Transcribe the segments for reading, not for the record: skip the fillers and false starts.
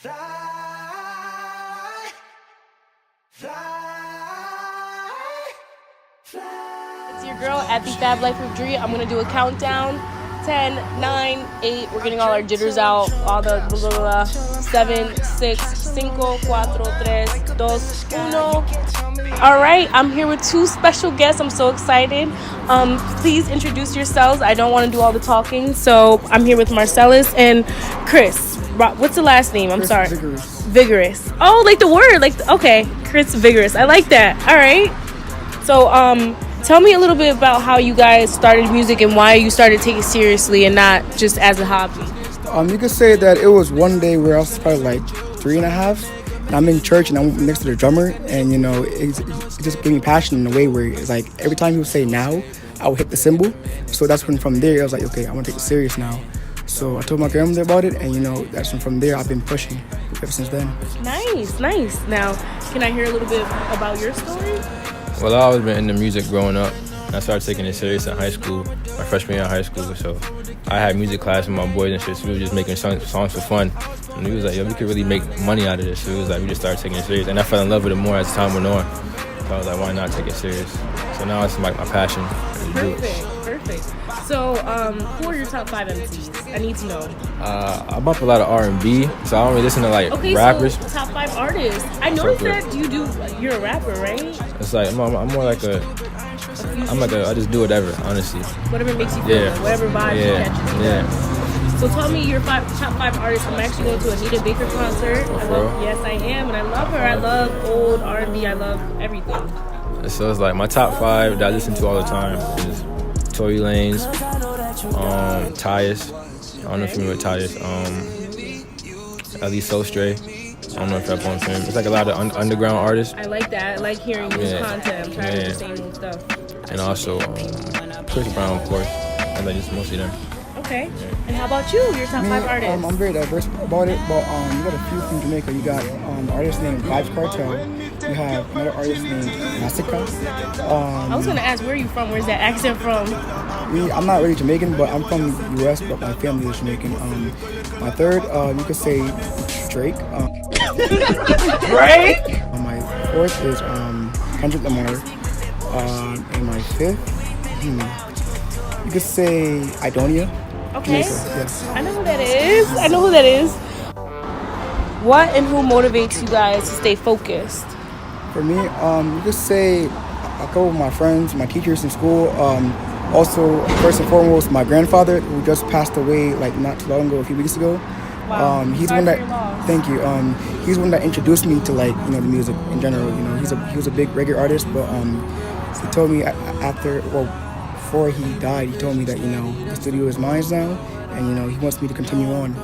Fly, fly, fly. It's your girl at the Fab Life of Dri. I'm gonna do a countdown. 10, 9, 8. We're getting all our jitters out. All the blah, blah, blah. 7, 6, 5, 4, 3, 2, 1. All right, I'm here with two special guests. I'm so excited. Please introduce yourselves. I don't want to do all the talking, so I'm here with Marcellis and Chris. What's the last name? I'm Chris sorry. Vigorous. Vigorous. Oh, like the word. Okay, Chris Vigorous. I like that. All right. So, tell me a little bit about how you guys started music and why you started taking it seriously and not just as a hobby. You could say that it was one day where I was probably like 3.5, and I'm in church and I'm next to the drummer, and it just gave me passion in a way where it's like every time he would say now, I would hit the cymbal. So that's when from there I was like, okay, I want to take it serious now. So I told my grandmother about it, and that's when from there I've been pushing ever since then. Nice. Now, can I hear a little bit about your story? Well, I've always been into music growing up. I started taking it serious in high school, my freshman year of high school. So I had music class with my boys and shit, so we were just making songs for fun. And we was like, yo, we could really make money out of this. So it was like, we just started taking it serious. And I fell in love with it more as time went on. So I was like, why not take it serious? So now it's like my passion to do it. Perfect. So, who are your top 5 MCs? I need to know. I bump a lot of R&B, so I don't really listen to rappers. So top 5 artists. I noticed that you're a rapper, right? It's like I'm more like I just do whatever, honestly. Whatever makes you feel good, whatever vibe you catch. Yeah. So tell me your top 5 artists. I'm actually going to a Anita Baker concert. Yes, I am, and I love her. I love old R&B. I love everything. So it's like my top 5 that I listen to all the time is Tory Lanez, Tyus. I don't know if you're familiar with Tyus. At least So Stray. I don't know if that's on film. It's like a lot of underground artists. I like that. I like hearing new content. I'm trying to do the same old stuff. And also Chris Brown, of course. And like just mostly them. Okay. And how about you? Your top 5 artists? I'm very diverse about it, but you got a few from Jamaica. You got an artist named Vibes Cartel. You have another artist named Massacre. I was going to ask, where are you from? Where's that accent from? I'm not really Jamaican, but I'm from the U.S., but my family is Jamaican. My third, you could say Drake. Drake? My fourth is Kendrick Lamar. And my fifth, you could say Idonia. Okay. Jamaica, yes. I know who that is. What and who motivates you guys to stay focused? For me, you could say a couple of my friends, my teachers in school. Also, first and foremost, my grandfather, who just passed away like not too long ago, a few weeks ago. Wow. He's one that. Thank you. He's one that introduced me to the music in general. He was a big reggae artist, but he told me before he died, he told me that the studio is mine now, and he wants me to continue on.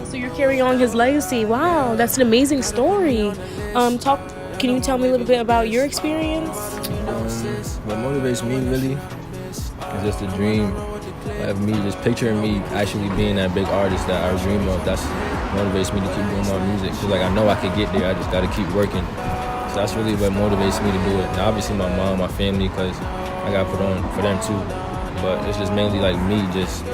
So you're carrying on his legacy. Wow, that's an amazing story. Can you tell me a little bit about your experience? What motivates me really is just a dream of me, just picturing me actually being that big artist that I dream of. That's motivates me to keep doing my music. Cause I know I could get there. I just gotta keep working. So that's really what motivates me to do it. And obviously my mom, my family, cause I gotta put on for them too. But it's just mainly like me just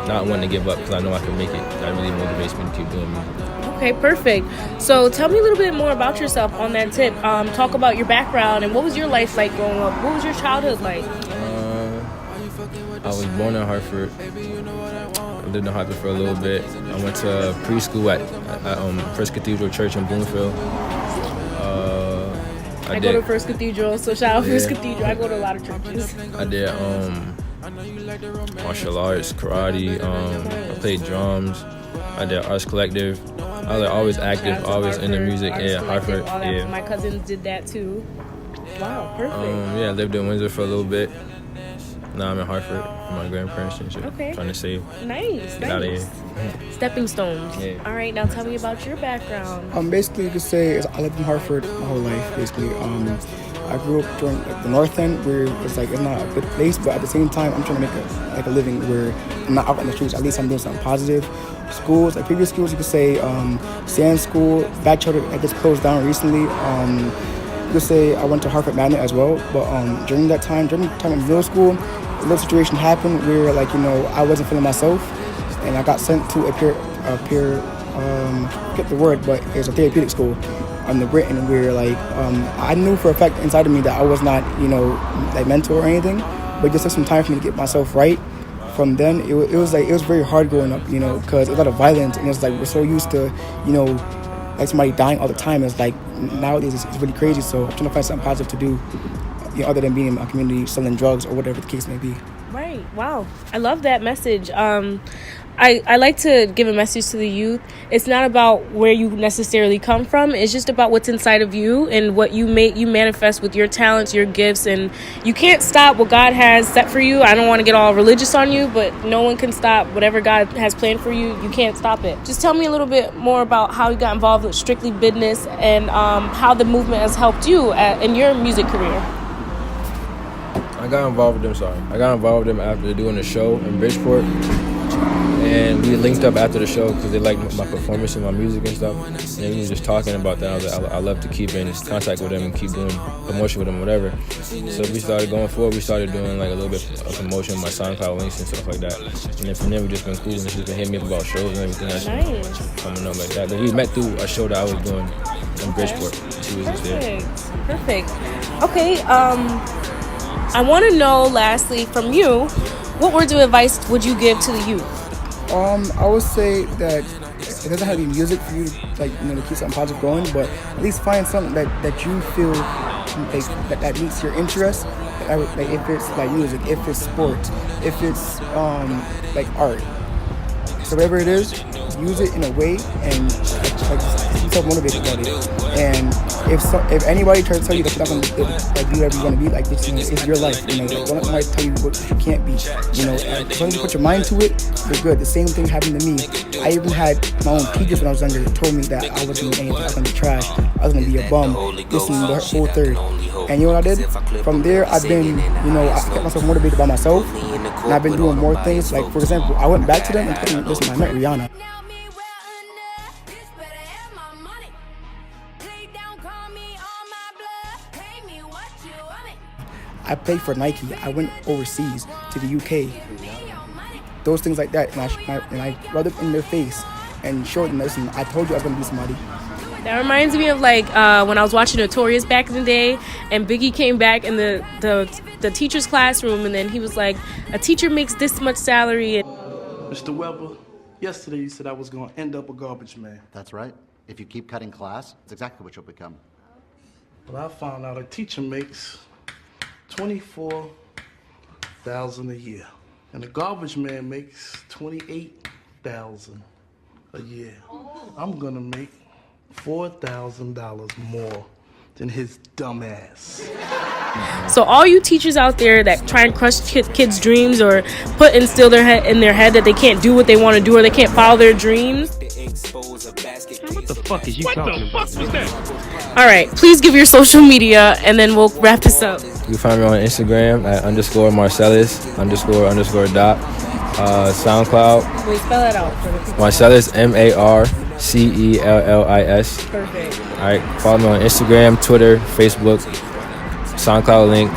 not wanting to give up because I know I can make it. That really motivates me to keep doing music. Okay, perfect. So tell me a little bit more about yourself on that tip. Talk about your background and what was your life like growing up? What was your childhood like? I was born in Hartford. I lived in Hartford for a little bit. I went to preschool at First Cathedral Church in Bloomfield. I go to First Cathedral, so shout out First Cathedral. I go to a lot of churches. I did martial arts, karate. I played drums. I did Arts Collective. I was always active, always into music. Hartford. Yeah. My cousins did that too. Wow, perfect. I lived in Windsor for a little bit. Now I'm in Hartford with my grandparents and shit. Okay. Trying to save. Nice. Get out of here. Stepping stones. Yeah. All right, now tell me about your background. Basically, you could say I lived in Hartford my whole life. Basically, I grew up during the North End, where it's not a good place, but at the same time, I'm trying to make a living where I'm not out on the streets. At least I'm doing something positive. Schools, previous schools, you could say Sand School, Batchelder, that just closed down recently. You could say I went to Hartford Magnet as well, but during the time in middle school, a little situation happened where I wasn't feeling myself, and I got sent to a peer Get the word, but it's a therapeutic school under Britain where like I knew for a fact inside of me that I was not, you know, like mental or anything, but it just took some time for me to get myself right. From then, it was very hard growing up, you know, because a lot of violence, and it's like we're so used to, you know, like somebody dying all the time. It's like nowadays it's really crazy. So I'm trying to find something positive to do, you know, other than being in my community selling drugs or whatever the case may be. Right. Wow. I love that message. I like to give a message to the youth. It's not about where you necessarily come from. It's just about what's inside of you and what you manifest with your talents, your gifts, and you can't stop what God has set for you. I don't want to get all religious on you, but no one can stop whatever God has planned for you. You can't stop it. Just tell me a little bit more about how you got involved with Strictly Bidness and how the movement has helped you in your music career. I got involved with them after doing a show in Bridgeport, and we linked up after the show because they liked my performance and my music and stuff, and we were just talking about that. I was like, I love to keep in contact with them and keep doing promotion with them, whatever. So we started going forward. We started doing like a little bit of promotion, my SoundCloud links and stuff like that, and then from there we just been cool, and she's been hitting me up about shows and everything that's coming up like that. But we met through a show that I was doing in Bridgeport. She was just there. Perfect. Okay. I want to know, lastly, from you, what words of advice would you give to the youth? I would say that it doesn't have to be music for you, like, you know, to keep something positive going, but at least find something that you feel like that meets your interests. Like if it's like music, if it's sports, if it's like art. So whatever it is, use it in a way and like be self-motivated about it. And if anybody tries to tell you that you're not gonna like do whatever you want to be, like it's, you know, it's your life. You know, don't let somebody tell you what you can't be. You know, as long as you put your mind to it, you're good. The same thing happened to me. I even had my own teachers when I was younger that told me that I wasn't gonna be anything. I was gonna be trash. I was gonna be a bum. This and the whole third. And you know what I did? From there, I've been, you know, I kept myself motivated by myself, and I've been doing more things. Like for example, I went back to them and told them, listen, I met Rihanna. I played for Nike. I went overseas to the UK. Those things like that, and I rubbed it in their face and showed them, listen, I told you I was gonna be somebody. That reminds me of like when I was watching Notorious back in the day, and Biggie came back in the teacher's classroom, and then he was like, a teacher makes this much salary. Mr. Weber, yesterday you said I was gonna end up a garbage man. That's right. If you keep cutting class, it's exactly what you'll become. But I found out a teacher makes $24,000 a year, and a garbage man makes $28,000 a year. I'm gonna make $4,000 more than his dumb ass. So all you teachers out there that try and crush kids' dreams or instill in their head that they can't do what they want to do or they can't follow their dreams. What the fuck is you talking about? All right, please give your social media and then we'll wrap this up. You can find me on Instagram at _Marcellis _ dot. SoundCloud. Wait, spell that out for the people. Marcellis, MARCELLIS. Perfect. All right, follow me on Instagram, Twitter, Facebook, SoundCloud link,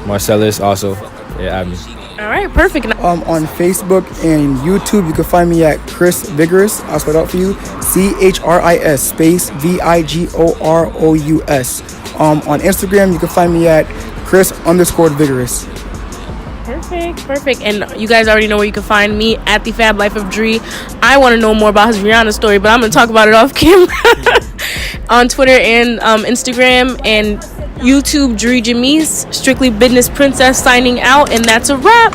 Marcellis also. Yeah, add me. All right, perfect. On Facebook and YouTube, you can find me at Chris Vigorous. I'll spell it out for you. CHRIS space VIGOROUS. On Instagram, you can find me at Chris_Vigorous. Perfect. And you guys already know where you can find me at The Fab Life of Dri. I want to know more about his Rihanna story, but I'm going to talk about it off camera. On Twitter and Instagram and YouTube, Dri Jamise, Strictly Bidness Princess signing out, and that's a wrap.